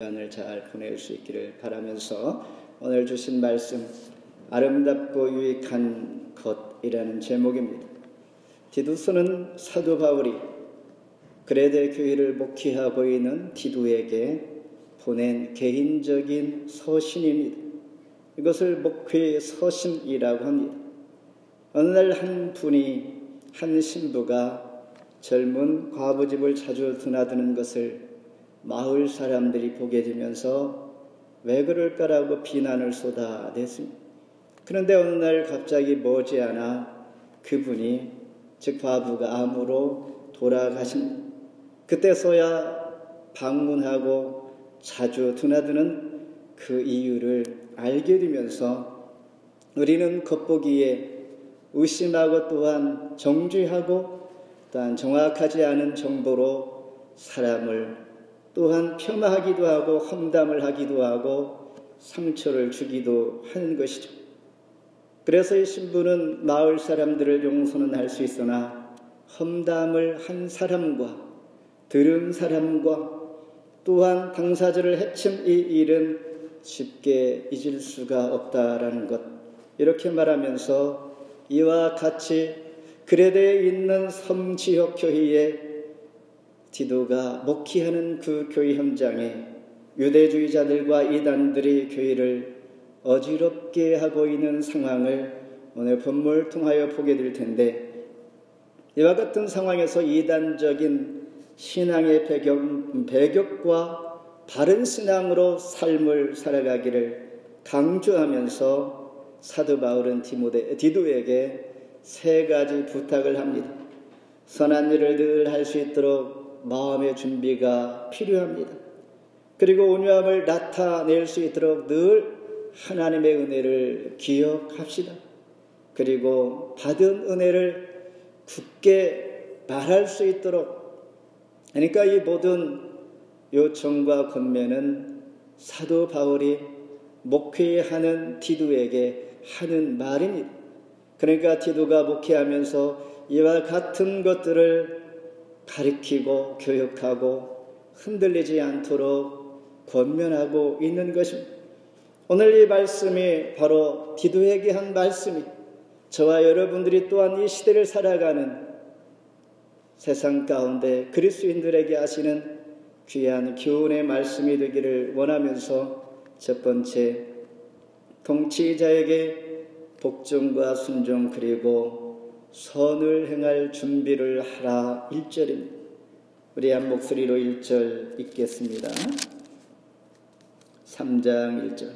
시간을 잘 보낼 수 있기를 바라면서 오늘 주신 말씀 아름답고 유익한 것이라는 제목입니다. 디도서는 사도 바울이 그레데 교회를 목회하고 있는 디도에게 보낸 개인적인 서신입니다. 이것을 목회의 서신이라고 합니다. 어느 날 한 신부가 젊은 과부집을 자주 드나드는 것을 마을 사람들이 보게 되면서 왜 그럴까라고 비난을 쏟아냈습니다. 그런데 어느 날 갑자기 머지않아 그분이, 즉 과부가 암으로 돌아가십니다. 그때서야 방문하고 자주 드나드는 그 이유를 알게 되면서 우리는 겉보기에 의심하고 또한 정죄하고 또한 정확하지 않은 정보로 사람을 또한 폄하하기도 하고 험담을 하기도 하고 상처를 주기도 하는 것이죠. 그래서 이 신부는 마을 사람들을 용서는 할 수 있으나 험담을 한 사람과 들은 사람과 또한 당사자를 해친 이 일은 쉽게 잊을 수가 없다라는 것, 이렇게 말하면서 이와 같이 그레데에 있는 섬지역 교회에 디도가 목회하는 그 교회 현장에 유대주의자들과 이단들이 교회를 어지럽게 하고 있는 상황을 오늘 본문을 통하여 보게 될 텐데, 이와 같은 상황에서 이단적인 신앙의 배격과 바른 신앙으로 삶을 살아가기를 강조하면서 사도 바울은 디도에게 세 가지 부탁을 합니다. 선한 일을 늘 할 수 있도록 마음의 준비가 필요합니다. 그리고 온유함을 나타낼 수 있도록 늘 하나님의 은혜를 기억합시다. 그리고 받은 은혜를 굳게 말할 수 있도록, 그러니까 이 모든 요청과 권면은 사도 바울이 목회하는 디도에게 하는 말입니다. 그러니까 디도가 목회하면서 이와 같은 것들을 가르치고 교육하고 흔들리지 않도록 권면하고 있는 것입니다. 오늘 이 말씀이 바로 디도에게 한 말씀이 저와 여러분들이 또한 이 시대를 살아가는 세상 가운데 그리스도인들에게 하시는 귀한 교훈의 말씀이 되기를 원하면서, 첫 번째, 통치자에게 복종과 순종 그리고 선을 행할 준비를 하라, 1절입니다. 우리 한 목소리로 1절 읽겠습니다. 3장 1절.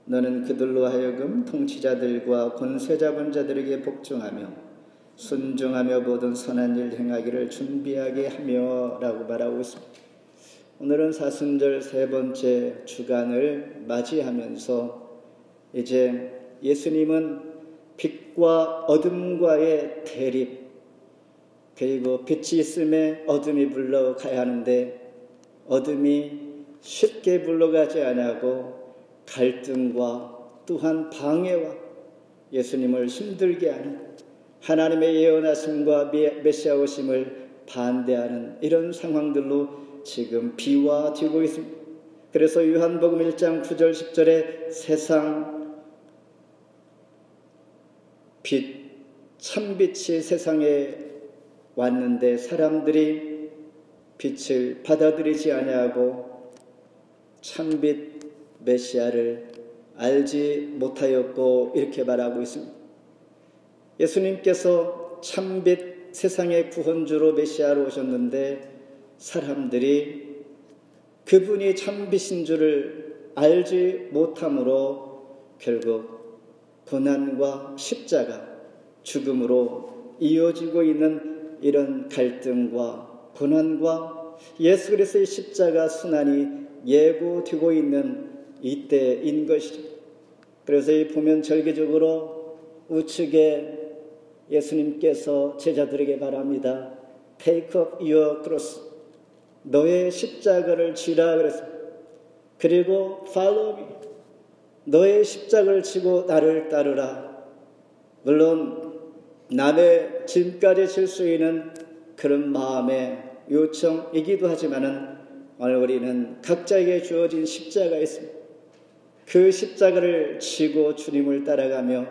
너는 그들로 하여금 통치자들과 권세 잡은 자들에게 복종하며 순종하며 모든 선한 일 행하기를 준비하게 하며 라고 말하고 있습니다. 오늘은 사순절 세 번째 주간을 맞이하면서 이제 예수님은 빛과 어둠과의 대립, 그리고 빛이 있음에 어둠이 물러가야 하는데 어둠이 쉽게 물러가지 아니하고 갈등과 또한 방해와 예수님을 힘들게 하는, 하나님의 예언하심과 메시아 오심을 반대하는 이런 상황들로 지금 비화되고 있습니다. 그래서 요한복음 1장 9절 10절에 세상 빛, 참빛이 세상에 왔는데 사람들이 빛을 받아들이지 아니하고 참빛 메시아를 알지 못하였고, 이렇게 말하고 있습니다. 예수님께서 참빛 세상의 구원주로 메시아로 오셨는데 사람들이 그분이 참빛인 줄을 알지 못함으로 결국 고난과 십자가, 죽음으로 이어지고 있는 이런 갈등과 고난과 예수 그리스도의 십자가 순환이 예고되고 있는 이때인 것이죠. 그래서 이 보면 절기적으로 우측에 예수님께서 제자들에게 말합니다. Take up your cross. 너의 십자가를 지라 그랬습니다. 그리고 follow me. 너의 십자가를 지고 나를 따르라. 물론 남의 짐까지 질 수 있는 그런 마음의 요청이기도 하지만은 오늘 우리는 각자에게 주어진 십자가가 있습니다. 그 십자가를 지고 주님을 따라가며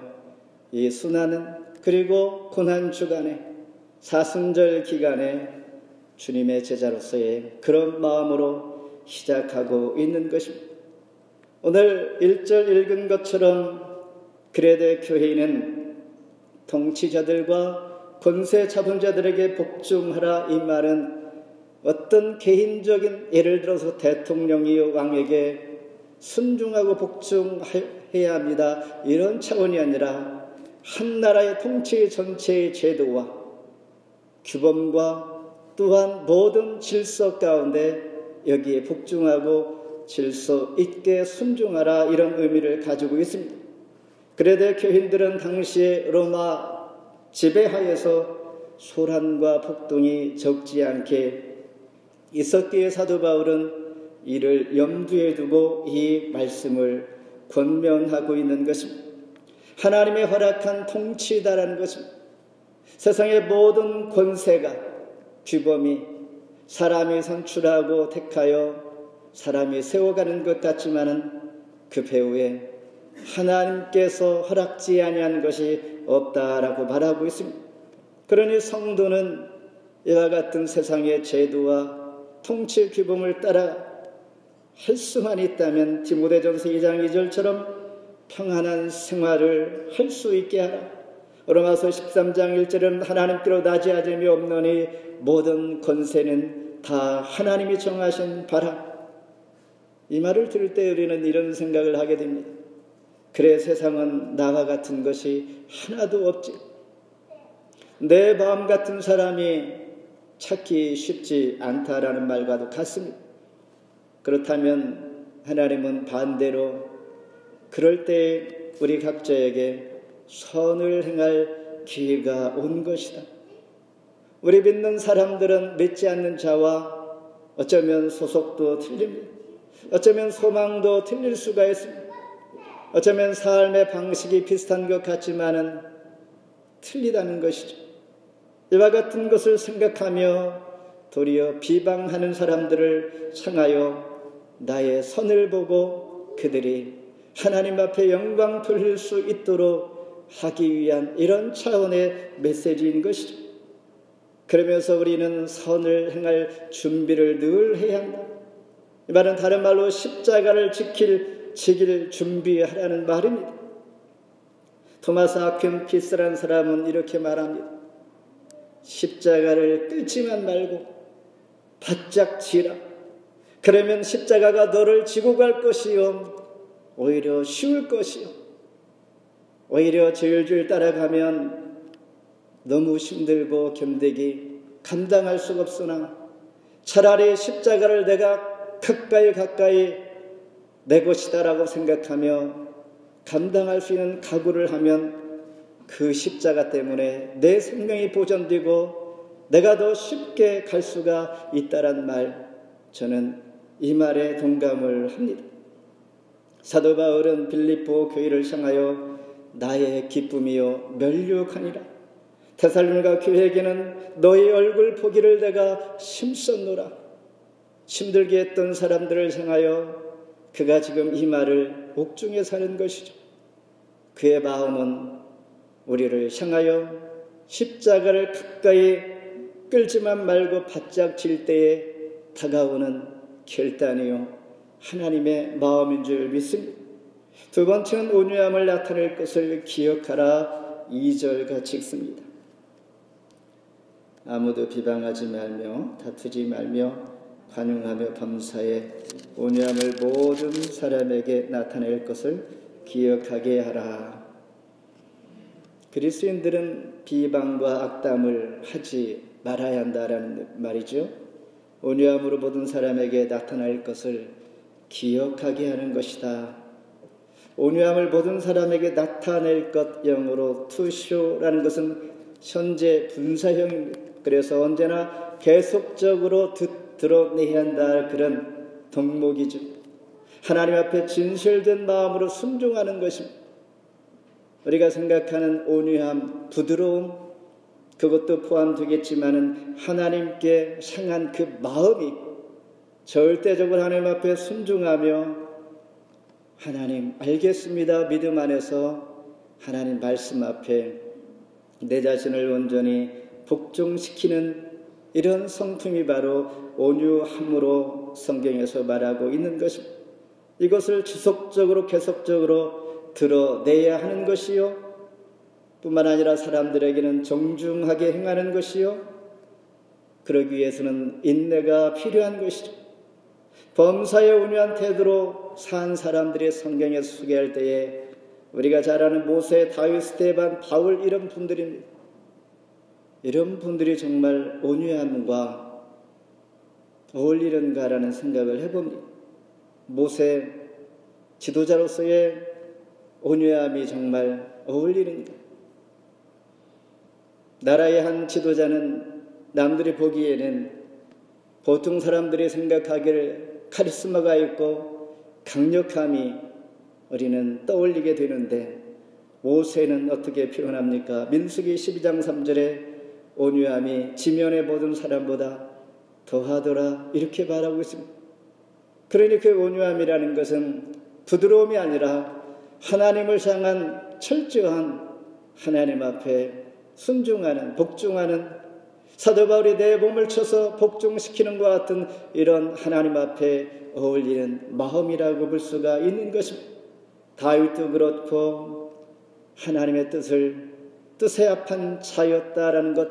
이 수많은 그리고 고난 주간에 사순절 기간에 주님의 제자로서의 그런 마음으로 시작하고 있는 것입니다. 오늘 1절 읽은 것처럼 그레데 교회는 통치자들과 권세 잡은 자들에게 복종하라, 이 말은 어떤 개인적인, 예를 들어서 대통령이 왕에게 순종하고 복종해야 합니다, 이런 차원이 아니라 한 나라의 통치 전체의 제도와 규범과 또한 모든 질서 가운데 여기에 복종하고 질서 있게 순종하라, 이런 의미를 가지고 있습니다. 그레데 교인들은 당시에 로마 지배하에서 소란과 폭동이 적지 않게 있었기에 사도 바울은 이를 염두에 두고 이 말씀을 권면하고 있는 것입니다. 하나님의 허락한 통치다라는 것입니다. 세상의 모든 권세가, 규범이 사람이 선출하고 택하여 사람이 세워가는 것 같지만은 그 배후에 하나님께서 허락지 아니한 것이 없다라고 말하고 있습니다. 그러니 성도는 이와 같은 세상의 제도와 통치 규범을 따라 할 수만 있다면 디모데전서 2장 2절처럼 평안한 생활을 할 수 있게 하라. 로마서 13장 1절은 하나님께로 나지아짐이 없노니 모든 권세는 다 하나님이 정하신 바라. 이 말을 들을 때 우리는 이런 생각을 하게 됩니다. 그래, 세상은 나와 같은 것이 하나도 없지. 내 마음 같은 사람이 찾기 쉽지 않다라는 말과도 같습니다. 그렇다면 하나님은 반대로 그럴 때 우리 각자에게 선을 행할 기회가 온 것이다. 우리 믿는 사람들은 믿지 않는 자와 어쩌면 소속도 틀립니다. 어쩌면 소망도 틀릴 수가 있습니다. 어쩌면 삶의 방식이 비슷한 것 같지만은 틀리다는 것이죠. 이와 같은 것을 생각하며 도리어 비방하는 사람들을 향하여 나의 선을 보고 그들이 하나님 앞에 영광 돌릴 수 있도록 하기 위한 이런 차원의 메시지인 것이죠. 그러면서 우리는 선을 행할 준비를 늘 해야 한다. 이 말은 다른 말로 십자가를 지킬 준비하라는 말입니다. 토마스 아퀴나스라는 사람은 이렇게 말합니다. 십자가를 끌지만 말고 바짝 지라. 그러면 십자가가 너를 지고 갈 것이요, 오히려 쉬울 것이요. 오히려 줄줄 따라가면 너무 힘들고 견디기 감당할 수가 없으나 차라리 십자가를 내가 가까이 내 것이다라고 생각하며 감당할 수 있는 각오를 하면 그 십자가 때문에 내 생명이 보존되고 내가 더 쉽게 갈 수가 있다란 말, 저는 이 말에 동감을 합니다. 사도 바울은 빌립보 교회를 향하여 나의 기쁨이요 멸류관이라. 데살로니가 교회에게는 너희 얼굴 보기를 내가 힘썼노라. 힘들게 했던 사람들을 향하여 그가 지금 이 말을 옥중에 사는 것이죠. 그의 마음은 우리를 향하여 십자가를 가까이 끌지만 말고 바짝 질 때에 다가오는 결단이요 하나님의 마음인 줄 믿습니다. 두 번째는 온유함을 나타낼 것을 기억하라. 2절 같이 읽습니다. 아무도 비방하지 말며 다투지 말며 관용하며 범사에 온유함을 모든 사람에게 나타낼 것을 기억하게 하라. 그리스도인들은 비방과 악담을 하지 말아야 한다라는 말이죠. 온유함으로 모든 사람에게 나타날 것을 기억하게 하는 것이다. 온유함을 모든 사람에게 나타낼 것, 영어로 to show라는 것은 현재 분사형입니다. 그래서 언제나 계속적으로 드러내야 한다, 그런 덕목이죠. 하나님 앞에 진실된 마음으로 순종하는 것입니다. 우리가 생각하는 온유함, 부드러움, 그것도 포함되겠지만은 하나님께 향한 그 마음이 절대적으로 하나님 앞에 순종하며 하나님 알겠습니다 믿음 안에서 하나님 말씀 앞에 내 자신을 온전히 복종시키는 이런 성품이 바로 온유함으로 성경에서 말하고 있는 것입니다. 이것을 지속적으로 계속적으로 드러내야 하는 것이요 뿐만 아니라 사람들에게는 정중하게 행하는 것이요 그러기 위해서는 인내가 필요한 것이죠. 범사에 온유한 태도로 산 사람들이 성경에서 소개할 때에 우리가 잘 아는 모세, 다윗, 스데반, 바울 이런 분들입니다. 이런 분들이 정말 온유함과 어울리는가라는 생각을 해봅니다. 모세 지도자로서의 온유함이 정말 어울리는가? 나라의 한 지도자는 남들이 보기에는 보통 사람들이 생각하기를 카리스마가 있고 강력함이 우리는 떠올리게 되는데 모세는 어떻게 표현합니까? 민수기 12장 3절에 온유함이 지면의 모든 사람보다 더하더라 이렇게 말하고 있습니다. 그러니 그 온유함이라는 것은 부드러움이 아니라 하나님을 향한 철저한 하나님 앞에 순종하는 복종하는 사도 바울이 내 몸을 쳐서 복종시키는 것 같은 이런 하나님 앞에 어울리는 마음이라고 볼 수가 있는 것입니다. 다윗도 그렇고 하나님의 뜻에 합한 자였다라는 것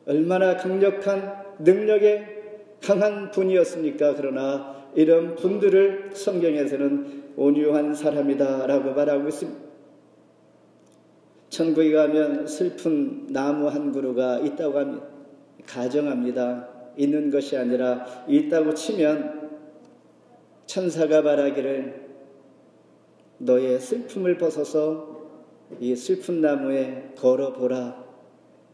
얼마나 강력한 능력에 강한 분이었습니까? 그러나 이런 분들을 성경에서는 온유한 사람이다라고 말하고 있습니다. 천국에 가면 슬픈 나무 한 그루가 있다고 합니다. 가정합니다. 있는 것이 아니라 있다고 치면 천사가 말하기를 너의 슬픔을 벗어서 이 슬픈 나무에 걸어보라.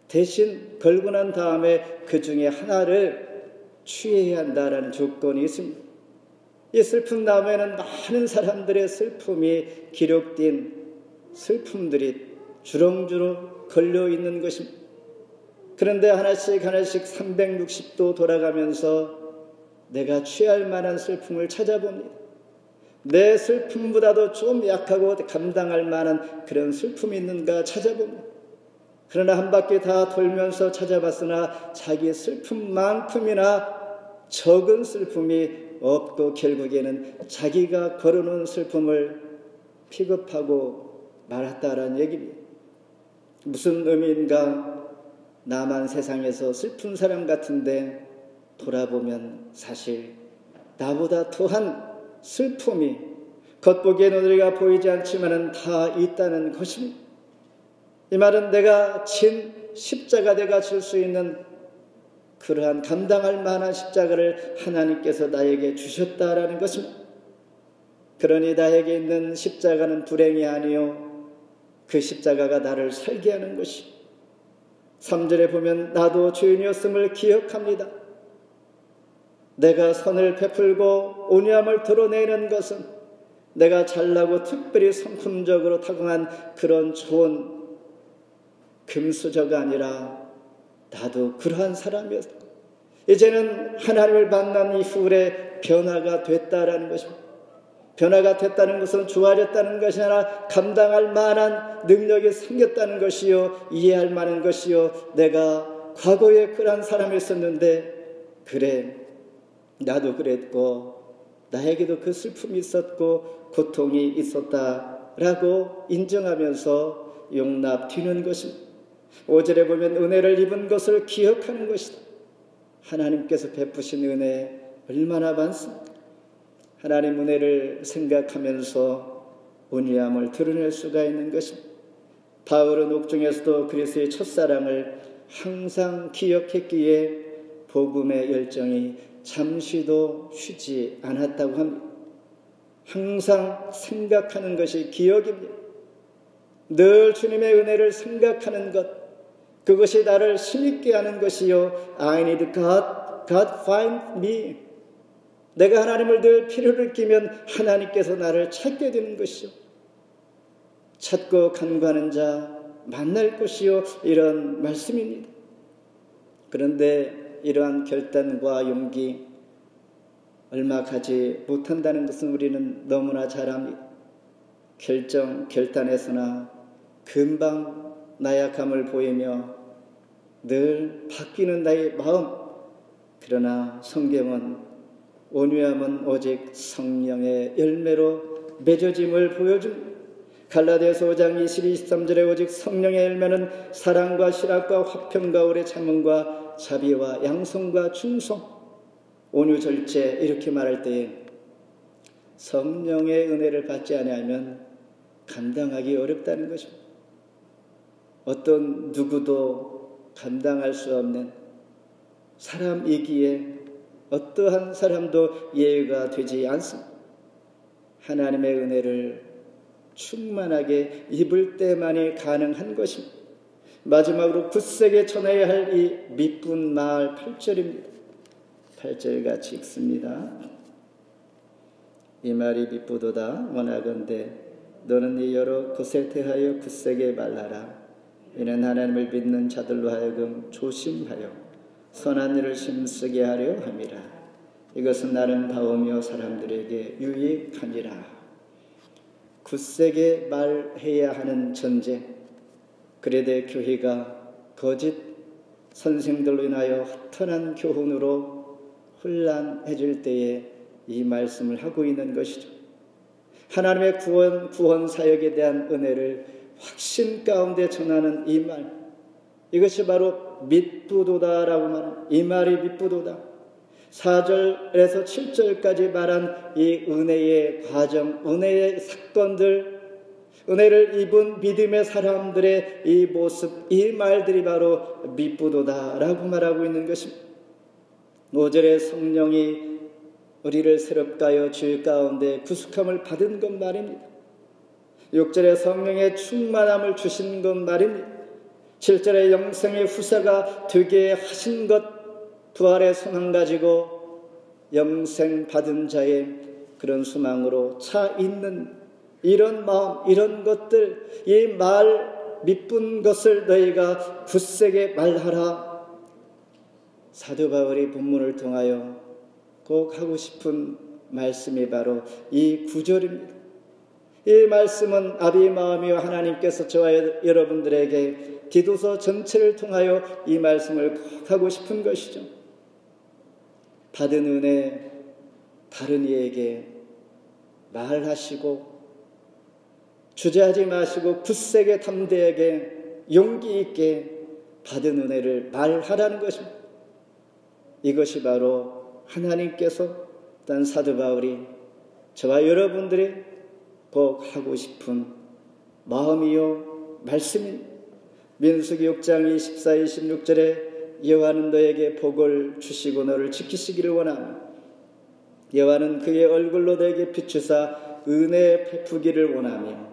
대신 걸고 난 다음에 그 중에 하나를 취해야 한다라는 조건이 있습니다. 이 슬픈 나무에는 많은 사람들의 슬픔이 기록된 슬픔들이 주렁주렁 걸려있는 것입니다. 그런데 하나씩 360도 돌아가면서 내가 취할 만한 슬픔을 찾아봅니다. 내 슬픔보다도 좀 약하고 감당할 만한 그런 슬픔이 있는가 찾아봅니다. 그러나 한 바퀴 다 돌면서 찾아봤으나 자기 슬픔만큼이나 적은 슬픔이 없고 결국에는 자기가 걸어놓은 슬픔을 픽업하고 말았다라는 얘기입니다. 무슨 의미인가? 나만 세상에서 슬픈 사람 같은데 돌아보면 사실 나보다 더한 슬픔이 겉보기에는 우리가 보이지 않지만은 다 있다는 것입니다. 이 말은 내가 진 십자가 내가 질 수 있는 그러한 감당할 만한 십자가를 하나님께서 나에게 주셨다라는 것입니다. 그러니 나에게 있는 십자가는 불행이 아니요 그 십자가가 나를 살게 하는 것이 3절에 보면 나도 죄인이었음을 기억합니다. 내가 선을 베풀고 온유함을 드러내는 것은 내가 잘나고 특별히 성품적으로 타고난 그런 좋은 금수저가 아니라 나도 그러한 사람이었고 이제는 하나님을 만난 이후에 변화가 됐다라는 것입니다. 변화가 됐다는 것은 좋아졌다는 것이 아니라 감당할 만한 능력이 생겼다는 것이요 이해할 만한 것이요 내가 과거에 그러한 사람이었었는데 그래 나도 그랬고 나에게도 그 슬픔이 있었고 고통이 있었다라고 인정하면서 용납 뒤는 것입니다. 5절에 보면 은혜를 입은 것을 기억하는 것이다. 하나님께서 베푸신 은혜 얼마나 많습니까? 하나님 은혜를 생각하면서 온유함을 드러낼 수가 있는 것입니다. 바울은 옥중에서도 그리스도의 첫사랑을 항상 기억했기에 복음의 열정이 잠시도 쉬지 않았다고 합니다. 항상 생각하는 것이 기억입니다. 늘 주님의 은혜를 생각하는 것, 그것이 나를 힘있게 하는 것이요. I need God, God find me. 내가 하나님을 늘 필요를 느끼면 하나님께서 나를 찾게 되는 것이요. 찾고 간구하는 자 만날 것이요. 이런 말씀입니다. 그런데 이러한 결단과 용기, 얼마 가지 못한다는 것은 우리는 너무나 잘 압니다. 결단에서나 금방 나약함을 보이며 늘 바뀌는 나의 마음. 그러나 성경은 온유함은 오직 성령의 열매로 맺어짐을 보여줍니다. 갈라디아서 5장 22-23절에 오직 성령의 열매는 사랑과 실학과 화평과 오래 참음과 자비와 양성과 충성, 온유 절제 이렇게 말할 때에 성령의 은혜를 받지 아니하면 감당하기 어렵다는 것입니다. 어떤 누구도 감당할 수 없는 사람이기에 어떠한 사람도 예외가 되지 않습니다. 하나님의 은혜를 충만하게 입을 때만이 가능한 것입니다. 마지막으로 굳세게 전해야 할 이 미쁜 말 8절입니다. 8절 같이 읽습니다. 이 말이 미쁘도다. 원하건대 너는 이 여러 것에 대하여 굳세게 말하라. 이는 하나님을 믿는 자들로 하여금 조심하여 선한 일을 힘쓰게 하려 함이라. 이것은 아름다우며 사람들에게 유익하니라. 굳세게 말해야 하는 전제. 그레데 교회가 거짓 선생들로 인하여 허탄한 교훈으로 혼란해질 때에 이 말씀을 하고 있는 것이죠. 하나님의 구원 사역에 대한 은혜를 확신 가운데 전하는 이 말, 이것이 바로 미쁘도다라고 말하는 이 말이 미쁘도다. 4절에서 7절까지 말한 이 은혜의 과정, 은혜의 사건들, 은혜를 입은 믿음의 사람들의 이 모습, 이 말들이 바로 미쁘도다라고 말하고 있는 것입니다. 5절에 성령이 우리를 새롭게 하여 주의 가운데 구속함을 받은 것 말입니다. 6절에 성령의 충만함을 주신 것 말입니다. 7절에 영생의 후사가 되게 하신 것, 부활의 소망 가지고 영생 받은 자의 그런 소망으로 차 있는 이런 마음, 이런 것들, 이 말 미쁜 것을 너희가 굳세게 말하라. 사도 바울이 본문을 통하여 꼭 하고 싶은 말씀이 바로 이 9절입니다. 이 말씀은 아비의 마음이요 하나님께서 저와 여러분들에게 디도서 전체를 통하여 이 말씀을 꼭 하고 싶은 것이죠. 받은 은혜 다른 이에게 말하시고 주저하지 마시고 굳세게 담대하게 용기 있게 받은 은혜를 말하라는 것입니다. 이것이 바로 하나님께서 딴 사도 바울이 저와 여러분들이 꼭 하고 싶은 마음이요 말씀입니다. 민수기 6장 24-26절에 여호와는 너에게 복을 주시고 너를 지키시기를 원하며 여호와는 그의 얼굴로 너에게 비추사 은혜 베푸기를 원하며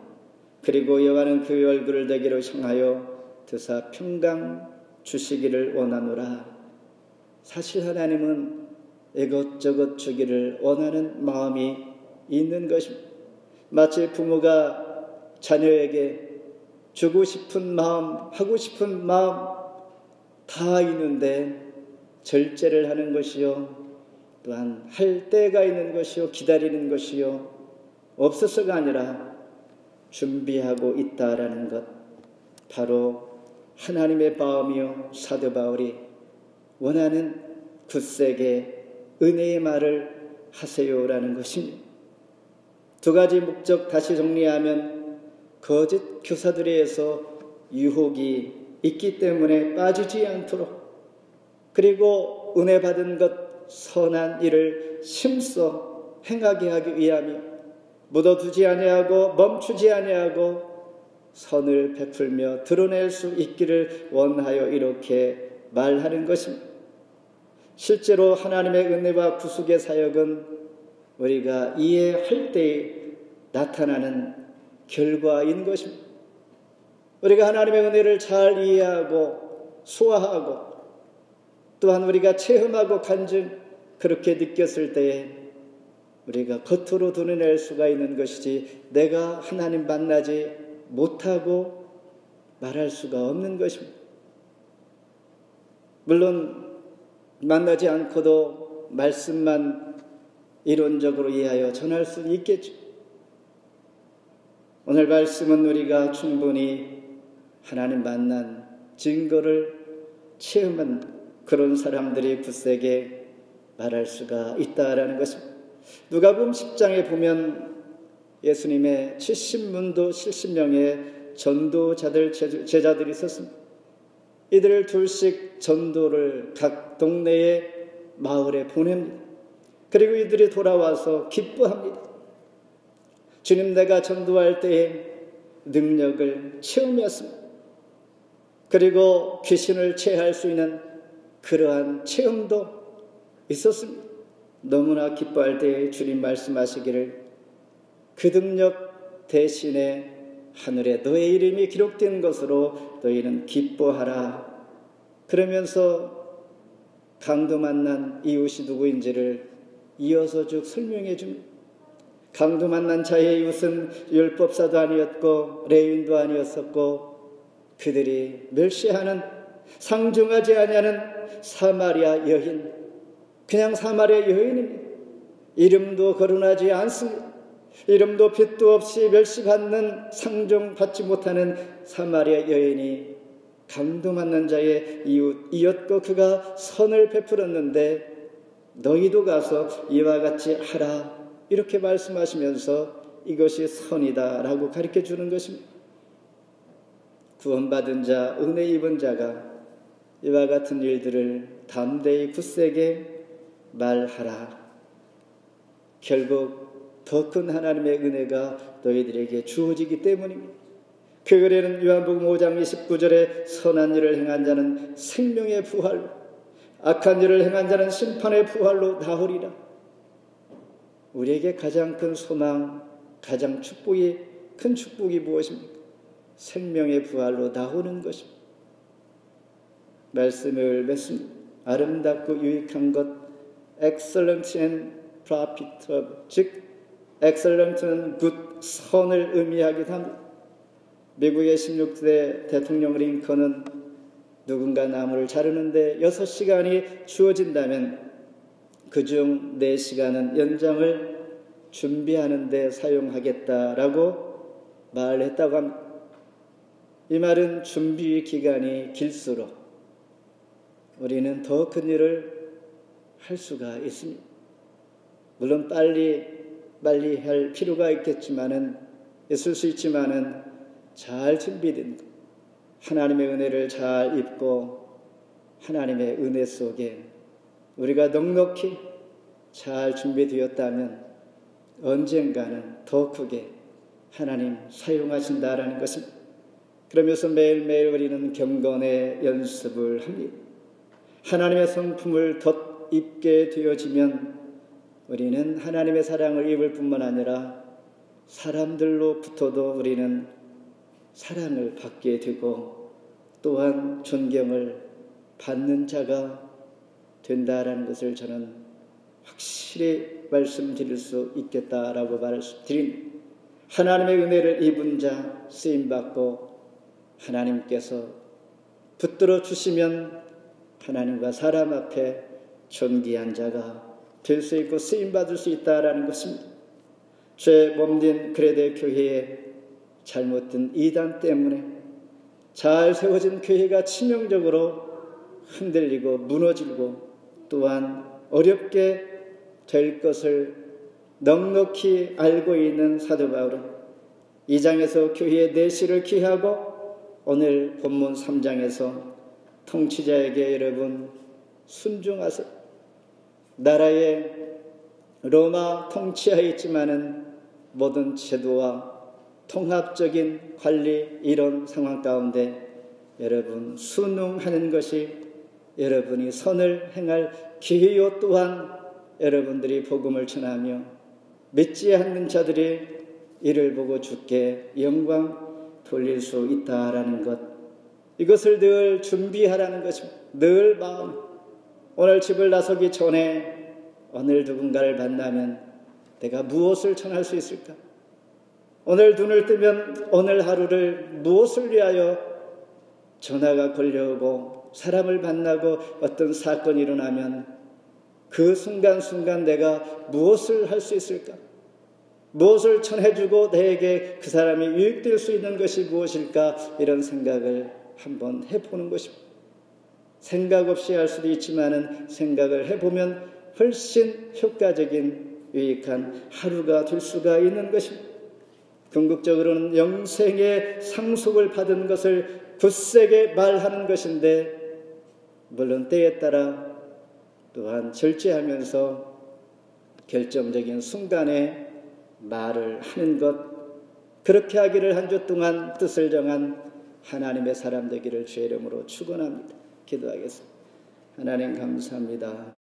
그리고 여호와는 그의 얼굴을 너에게로 향하여 드사 평강 주시기를 원하노라. 사실 하나님은 이것저것 주기를 원하는 마음이 있는 것입니다. 마치 부모가 자녀에게 주고 싶은 마음, 하고 싶은 마음 다 있는데 절제를 하는 것이요, 또한 할 때가 있는 것이요, 기다리는 것이요, 없어서가 아니라 준비하고 있다라는 것, 바로 하나님의 마음이요 사도 바울이 원하는 굳세게 은혜의 말을 하세요라는 것입니다. 두 가지 목적 다시 정리하면 거짓 교사들에 의해서 유혹이 있기 때문에 빠지지 않도록, 그리고 은혜 받은 것 선한 일을 힘써 행하게 하기 위하며 묻어두지 아니하고 멈추지 아니하고 선을 베풀며 드러낼 수 있기를 원하여 이렇게 말하는 것입니다. 실제로 하나님의 은혜와 구속의 사역은 우리가 이해할 때에 나타나는 결과인 것입니다. 우리가 하나님의 은혜를 잘 이해하고 소화하고 또한 우리가 체험하고 간증 그렇게 느꼈을 때에 우리가 겉으로 드러낼 수가 있는 것이지 내가 하나님 만나지 못하고 말할 수가 없는 것입니다. 물론 만나지 않고도 말씀만 이론적으로 이해하여 전할 수 있겠죠. 오늘 말씀은 우리가 충분히 하나님 만난 증거를 체험한 그런 사람들이 굳세게 말할 수가 있다라는 것입니다. 누가복음 10장에 보면 예수님의 70문도 70명의 전도자들 제자들이 있었습니다. 이들을 둘씩 전도를 각 동네의 마을에 보냅니다. 그리고 이들이 돌아와서 기뻐합니다. 주님, 내가 전도할 때에 능력을 체험했습니다. 그리고 귀신을 제할 수 있는 그러한 체험도 있었습니다. 너무나 기뻐할 때에 주님 말씀하시기를 그 능력 대신에 하늘에 너의 이름이 기록된 것으로 너희는 기뻐하라. 그러면서 강도 만난 이웃이 누구인지를 이어서 쭉 설명해 줍니다. 강도 만난 자의 이웃은 율법사도 아니었고 레위인도 아니었었고 그들이 멸시하는 상중하지 아니하는 사마리아 여인, 그냥 사마리아 여인입니다. 이름도 거론하지 않습니다. 이름도 빚도 없이 멸시받는 상종받지 못하는 사마리아 여인이 강도 만난 자의 이웃이었고 그가 선을 베풀었는데 너희도 가서 이와 같이 하라, 이렇게 말씀하시면서 이것이 선이다라고 가르쳐 주는 것입니다. 구원받은 자, 은혜 입은 자가 이와 같은 일들을 담대히 굳세게 말하라. 결국 더 큰 하나님의 은혜가 너희들에게 주어지기 때문입니다. 그 글에는 요한복음 5장 29절에 선한 일을 행한 자는 생명의 부활로, 악한 일을 행한 자는 심판의 부활로 나오리라. 우리에게 가장 큰 소망, 가장 큰 축복이 무엇입니까? 생명의 부활로 나오는 것입니다. 말씀을 맺습니다. 아름답고 유익한 것, excellent and profitable, 즉 excellent는 good, 선을 의미하기도 합니다. 미국의 16대 대통령 링컨은 누군가 나무를 자르는데 6시간이 주어진다면 그중 4시간은 연장을 준비하는 데 사용하겠다라고 말했다고 합니다. 이 말은 준비 기간이 길수록 우리는 더 큰 일을 할 수가 있습니다. 물론 빨리 할 필요가 있을 수 있지만은 잘 준비된 하나님의 은혜를 잘 입고 하나님의 은혜 속에 우리가 넉넉히 잘 준비되었다면 언젠가는 더 크게 하나님 사용하신다라는 것입니다. 그러면서 매일매일 우리는 경건의 연습을 합니다. 하나님의 성품을 덧입게 되어지면 우리는 하나님의 사랑을 입을 뿐만 아니라 사람들로부터도 우리는 사랑을 받게 되고 또한 존경을 받는 자가 된다라는 것을 저는 확실히 말씀드릴 수 있겠다라고 말씀드립니다. 하나님의 은혜를 입은 자, 쓰임받고 하나님께서 붙들어 주시면 하나님과 사람 앞에 존귀한 자가 될 수 있고 쓰임받을 수 있다라는 것입니다. 죄 몸된 그레데 교회의 잘못된 이단 때문에 잘 세워진 교회가 치명적으로 흔들리고 무너지고 또한 어렵게 될 것을 넉넉히 알고 있는 사도 바울은 2장에서 교회의 내실을 기하고 오늘 본문 3장에서 통치자에게 여러분 순종하세요. 나라에 로마 통치하에 있지만은 모든 제도와 통합적인 관리 이런 상황 가운데 여러분 순응하는 것이 여러분이 선을 행할 기회요, 또한 여러분들이 복음을 전하며 믿지 않는 자들이 이를 보고 주께 영광 돌릴 수 있다라는 것, 이것을 늘 준비하라는 것입니다. 늘 마음, 오늘 집을 나서기 전에 오늘 누군가를 만나면 내가 무엇을 전할 수 있을까? 오늘 눈을 뜨면 오늘 하루를 무엇을 위하여 전화가 걸려오고 사람을 만나고 어떤 사건이 일어나면 그 순간순간 내가 무엇을 할 수 있을까? 무엇을 전해주고 내게 그 사람이 유익될 수 있는 것이 무엇일까? 이런 생각을 한번 해보는 것입니다. 생각 없이 할 수도 있지만은 생각을 해보면 훨씬 효과적인 유익한 하루가 될 수가 있는 것입니다. 궁극적으로는 영생의 상속을 받은 것을 굳세게 말하는 것인데, 물론 때에 따라 또한 절제하면서 결정적인 순간에 말을 하는 것, 그렇게 하기를 한 주 동안 뜻을 정한 하나님의 사람 되기를 주의 이름으로 축원합니다. 기도하겠습니다. 하나님 감사합니다.